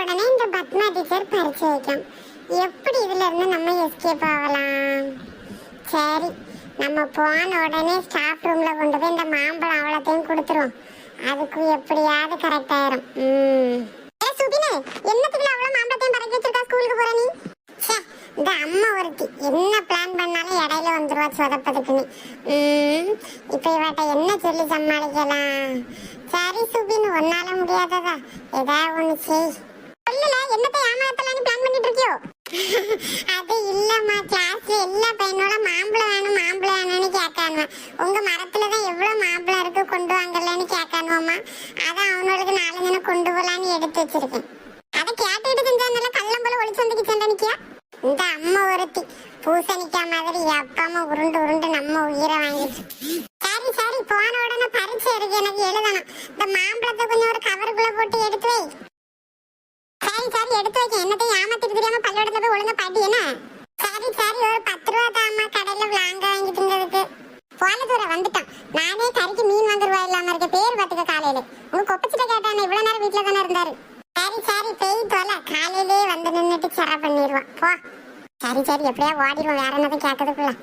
உடனே இந்த பத்மா டீச்சர் பரிச்சை வைக்கும். எப்படி இதுல இருந்து நம்ம எஸ்கேப் ஆகலாம்? சரி, நம்ம போன உடனே ஸ்டாஃப் ரூம்ல கொண்டு போய் இந்த மாம்பழம் அவ்வளோத்தையும் கொடுத்துருவோம். அதுக்கு எப்படியாவது கரெக்ட் ஆயிரும். சுபினே, என்னத்துக்குள்ள அவ்வளோ மாம்பழத்தையும் பறக்க வச்சிருக்கா ஸ்கூலுக்கு போற நீ? இந்த அம்மா ஒருத்தி என்ன பிளான் பண்ணாலும் இடையில வந்துருவா சொதப்பதுக்குன்னு. இப்ப இவட்ட என்ன சொல்லி சமாளிக்கலாம்? சரி சுபின், ஒன்னால முடியாததா ஏதாவது ஒண்ணு செய். சொல்லல, என்னத்தை ஏமாத்தலான்னு பிளான் பண்ணிட்டு இருக்கியோ? அது இல்லம்மா, கிளாஸ்ல எல்லா பையனோட மாம்பழம் வேணும் மாம்பழம் வேணும்னு கேட்கானுவா. உங்க மரத்துலதான் எவ்வளவு மாம்பழம் இருக்கு கொண்டு வாங்கலன்னு கேட்கானுவோமா. அதான் அவனோட 4 தினம் கொண்டு போலான்னு எடுத்து வச்சிருக்கேன். அதை கேட்டுக்கிட்டு செஞ்சா கள்ளம் போல ஒளிச்சு வந்து கிச்சன் நிக்கியா? இந்த அம்மா ஒருத்தி பூசணிக்கா மாதிரி அப்பாமா உருண்டு உருண்டு நம்ம உயிரை வாங்கிச்சு. சரி சரி, போன உடனே பரீட்சை இருக்கு, எனக்கு எழுதணும். இந்த மாம்பழத்தை கொஞ்சம் ஒரு கவருக்குள்ள போட்டு எடுத்து வை. சரி சரி, எடுத்து வைக்க. என்னத்தையும் ஏமாத்திட்டு தெரியாம பள்ளியோடத்துல போய் ஒழுங்கா பாட்டி என்ன? சரி சரி, ஒரு 10 ரூபா தாமா கடையில விளாங்க வாங்கிட்டு இருந்ததுக்கு. போன தூரம் வந்துட்டோம். நானே கறிக்கு மீன் வாங்க ரூபாய் இல்லாம இருக்க. பேர் பார்த்துக்க காலையில உங்க கொப்பச்சிட்ட கேட்டானே, இவ்வளவு நேரம் வீட்டுல தானே இருந்தாரு. சரி சரி, பெய் தோல காலையிலே வந்து நின்றுட்டு செர பண்ணிடுவான் போ. சரி சரி, எப்படியா ஓடிடுவோம், வேற என்னதும் கேட்கறதுக்குள்ள.